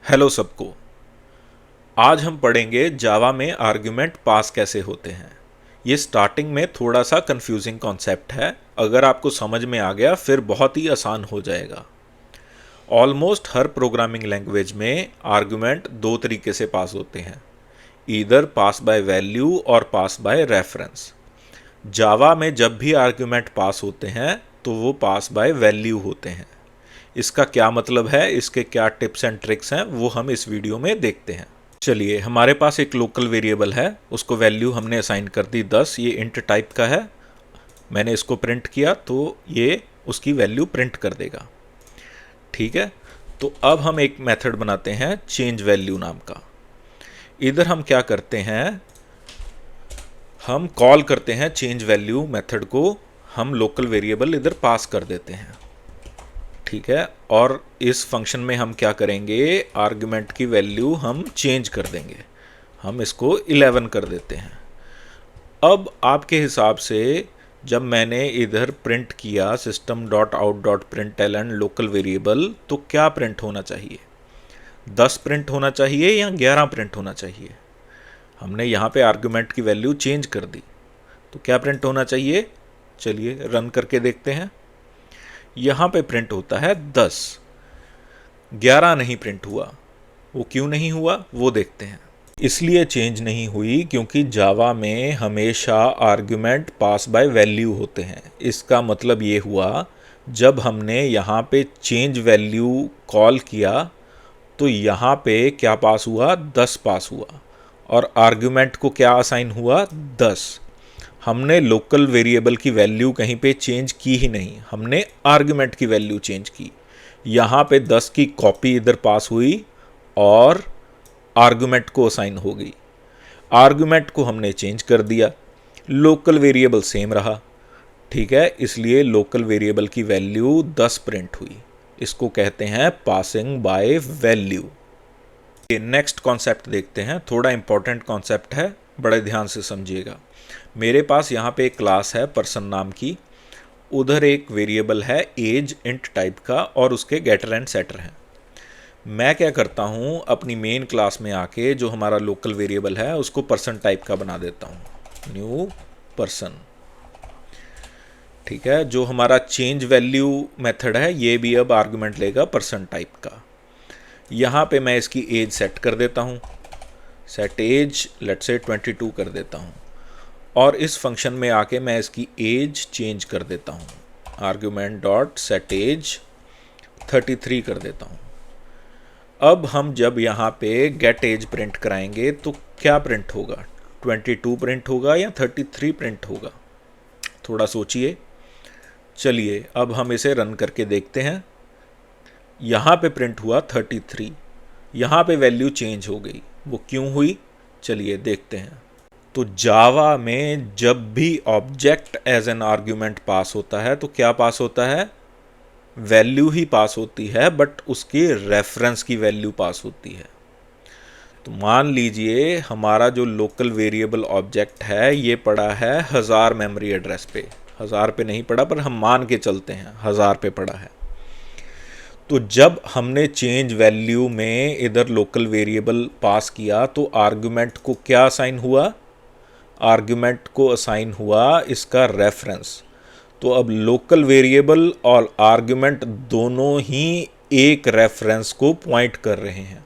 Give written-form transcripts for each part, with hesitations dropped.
Hello सबको। आज हम पढ़ेंगे जावा में आर्ग्यूमेंट पास कैसे होते हैं। ये स्टार्टिंग में थोड़ा सा कंफ्यूजिंग कॉन्सेप्ट है। अगर आपको समझ में आ गया फिर बहुत ही आसान हो जाएगा। ऑलमोस्ट हर प्रोग्रामिंग लैंग्वेज में आर्ग्यूमेंट दो तरीके से पास होते हैं, ईदर पास बाय वैल्यू और पास बाय रेफरेंस। जावा में जब भी आर्ग्यूमेंट पास होते हैं तो वो पास बाय वैल्यू होते हैं। इसका क्या मतलब है, इसके क्या टिप्स एंड ट्रिक्स हैं, वो हम इस वीडियो में देखते हैं। चलिए, हमारे पास एक लोकल वेरिएबल है, उसको वैल्यू हमने असाइन कर दी 10। ये इंट टाइप का है। मैंने इसको प्रिंट किया तो ये उसकी वैल्यू प्रिंट कर देगा। ठीक है, तो अब हम एक मेथड बनाते हैं चेंज वैल्यू नाम का। इधर हम क्या करते हैं, हम कॉल करते हैं चेंज वैल्यू मेथड को। हम लोकल वेरिएबल इधर पास कर देते हैं। ठीक है, और इस फंक्शन में हम क्या करेंगे, आर्गुमेंट की वैल्यू हम चेंज कर देंगे। हम इसको 11 कर देते हैं। अब आपके हिसाब से जब मैंने इधर प्रिंट किया system dot out dot println local variable, तो क्या प्रिंट होना चाहिए? 10 प्रिंट होना चाहिए या 11 प्रिंट होना चाहिए? हमने यहाँ पे आर्गुमेंट की वैल्यू चेंज कर दी, तो क्या प्रिंट होना चाहिए? चलिए रन करके देखते हैं। यहाँ पे प्रिंट होता है 10, 11 नहीं प्रिंट हुआ। वो क्यों नहीं हुआ वो देखते हैं। इसलिए चेंज नहीं हुई क्योंकि जावा में हमेशा आर्गुमेंट पास बाय वैल्यू होते हैं। इसका मतलब ये हुआ, जब हमने यहाँ पे चेंज वैल्यू कॉल किया तो यहाँ पे क्या पास हुआ, 10 पास हुआ। और आर्गुमेंट को क्या असाइन हुआ, 10। हमने लोकल वेरिएबल की वैल्यू कहीं पे चेंज की ही नहीं, हमने आर्गुमेंट की वैल्यू चेंज की। यहाँ पे 10 की कॉपी इधर पास हुई और आर्गुमेंट को असाइन हो गई। आर्गुमेंट को हमने चेंज कर दिया, लोकल वेरिएबल सेम रहा। ठीक है, इसलिए लोकल वेरिएबल की वैल्यू 10 प्रिंट हुई। इसको कहते हैं passing by value. Next concept देखते हैं, थोड़ा इंपॉर्टेंट कॉन्सेप्ट है, बड़े ध्यान से समझिएगा। मेरे पास यहाँ पे एक क्लास है पर्सन नाम की, उधर एक वेरिएबल है एज इंट टाइप का और उसके गेटर एंड सेटर हैं। मैं क्या करता हूँ, अपनी मेन क्लास में आके जो हमारा लोकल वेरिएबल है उसको पर्सन टाइप का बना देता हूँ, न्यू पर्सन। ठीक है, जो हमारा चेंज वैल्यू मेथड है ये भी अब आर्गुमेंट लेगा पर्सन टाइप का। यहाँ पे मैं इसकी एज सेट कर देता हूँ, सेट एज लेट से 22 कर देता हूँ। और इस फंक्शन में आके मैं इसकी एज चेंज कर देता हूँ, आर्गुमेंट डॉट सेट एज 33 कर देता हूँ। अब हम जब यहाँ पे गेट एज प्रिंट कराएंगे तो क्या प्रिंट होगा, 22 प्रिंट होगा या 33 प्रिंट होगा? थोड़ा सोचिए। चलिए अब हम इसे रन करके देखते हैं। यहाँ पे प्रिंट हुआ 33, यहाँ पे वैल्यू चेंज हो गई। वो क्यों हुई, चलिए देखते हैं। तो जावा में जब भी object as an argument pass होता है तो क्या पास होता है, वैल्यू ही पास होती है, बट उसकी रेफरेंस की वैल्यू पास होती है। तो मान लीजिए हमारा जो लोकल वेरिएबल ऑब्जेक्ट है ये पड़ा है 1000 मेमोरी एड्रेस पे। 1000 पे नहीं पड़ा, पर हम मान के चलते हैं 1000 पे पड़ा है। तो जब हमने चेंज वैल्यू में इधर लोकल वेरिएबल पास किया तो आर्गुमेंट को क्या असाइन हुआ, आर्गुमेंट को असाइन हुआ इसका रेफरेंस। तो अब लोकल वेरिएबल और आर्गुमेंट दोनों ही एक रेफरेंस को पॉइंट कर रहे हैं।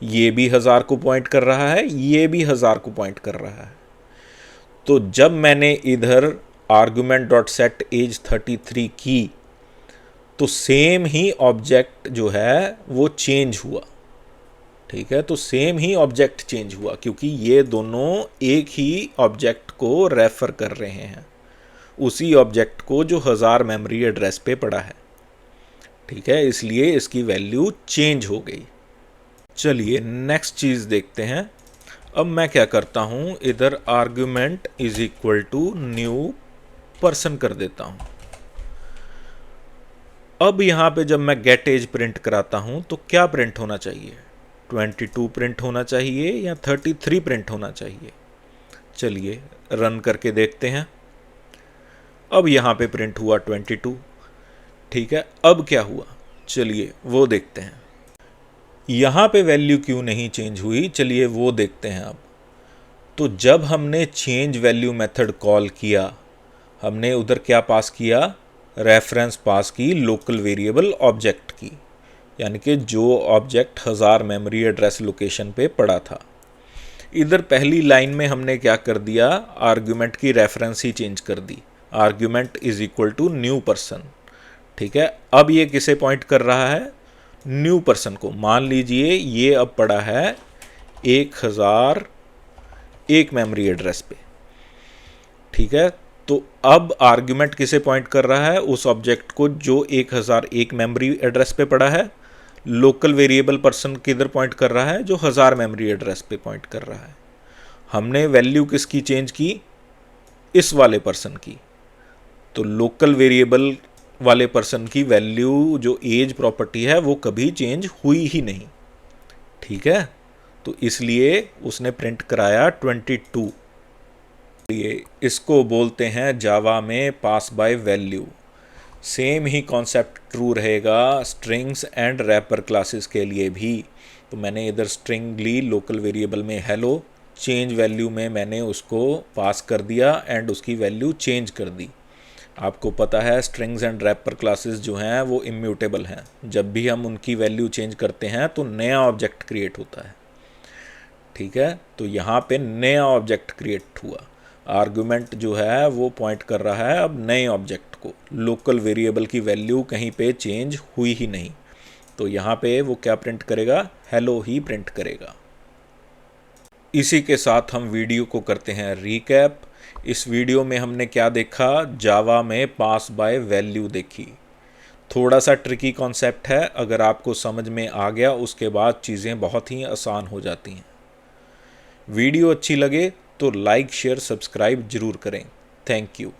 ये भी 1000 को पॉइंट कर रहा है, ये भी 1000 को पॉइंट कर रहा है। तो जब मैंने इधर आर्गुमेंट डॉट सेट एज 33 की तो सेम ही ऑब्जेक्ट जो है वो चेंज हुआ। ठीक है, तो सेम ही ऑब्जेक्ट चेंज हुआ क्योंकि ये दोनों एक ही ऑब्जेक्ट को रेफर कर रहे हैं, उसी ऑब्जेक्ट को जो 1000 मेमोरी एड्रेस पे पड़ा है। ठीक है, इसलिए इसकी वैल्यू चेंज हो गई। चलिए नेक्स्ट चीज़ देखते हैं। अब मैं क्या करता हूँ, इधर argument is equal to new person कर देता हूँ। अब यहाँ पे जब मैं गेट एज प्रिंट कराता हूँ तो क्या प्रिंट होना चाहिए, 22 प्रिंट होना चाहिए या 33 प्रिंट होना चाहिए? चलिए रन करके देखते हैं। अब यहाँ पे प्रिंट हुआ 22। ठीक है, अब क्या हुआ, चलिए वो देखते हैं। यहाँ पे वैल्यू क्यों नहीं चेंज हुई, चलिए वो देखते हैं अब। तो जब हमने चेंज वैल्यू मेथड कॉल किया, हमने उधर क्या पास किया, रेफरेंस पास की लोकल वेरिएबल ऑब्जेक्ट की, यानी कि जो ऑब्जेक्ट 1000 मेमोरी एड्रेस लोकेशन पे पड़ा था। इधर पहली लाइन में हमने क्या कर दिया, आर्ग्यूमेंट की रेफरेंस ही चेंज कर दी, argument is equal to new person. ठीक है, अब ये किसे पॉइंट कर रहा है, न्यू पर्सन को। मान लीजिए ये अब पड़ा है 1001 मेमोरी एड्रेस पे। ठीक है, तो अब आर्ग्यूमेंट किसे पॉइंट कर रहा है, उस ऑब्जेक्ट को जो 1001 मेमोरी एड्रेस पे पड़ा है। लोकल वेरिएबल पर्सन किधर पॉइंट कर रहा है, जो 1000 मेमोरी एड्रेस पे पॉइंट कर रहा है। हमने वैल्यू किसकी चेंज की, इस वाले पर्सन की। तो लोकल वेरिएबल वाले पर्सन की वैल्यू जो एज प्रॉपर्टी है वो कभी चेंज हुई ही नहीं। ठीक है, तो इसलिए उसने प्रिंट कराया 22। ये इसको बोलते हैं जावा में पास बाय वैल्यू। सेम ही कॉन्सेप्ट ट्रू रहेगा स्ट्रिंग्स एंड रैपर क्लासेस के लिए भी। तो मैंने इधर स्ट्रिंग ली लोकल वेरिएबल में हेलो, चेंज वैल्यू में मैंने उसको पास कर दिया एंड उसकी वैल्यू चेंज कर दी। आपको पता है स्ट्रिंग्स एंड रैपर क्लासेस जो हैं वो इम्यूटेबल हैं, जब भी हम उनकी वैल्यू चेंज करते हैं तो नया ऑब्जेक्ट क्रिएट होता है। ठीक है, तो यहाँ पे नया ऑब्जेक्ट क्रिएट हुआ, आर्गुमेंट जो है वो पॉइंट कर रहा है अब नए ऑब्जेक्ट को, लोकल वेरिएबल की वैल्यू कहीं पे चेंज हुई ही नहीं। तो यहाँ पे वो क्या प्रिंट करेगा, हेलो ही प्रिंट करेगा। इसी के साथ हम वीडियो को करते हैं रीकैप। इस वीडियो में हमने क्या देखा, जावा में पास बाय वैल्यू देखी। थोड़ा सा ट्रिकी कॉन्सेप्ट है, अगर आपको समझ में आ गया उसके बाद चीज़ें बहुत ही आसान हो जाती हैं। वीडियो अच्छी लगे तो लाइक शेयर सब्सक्राइब ज़रूर करें। Thank you.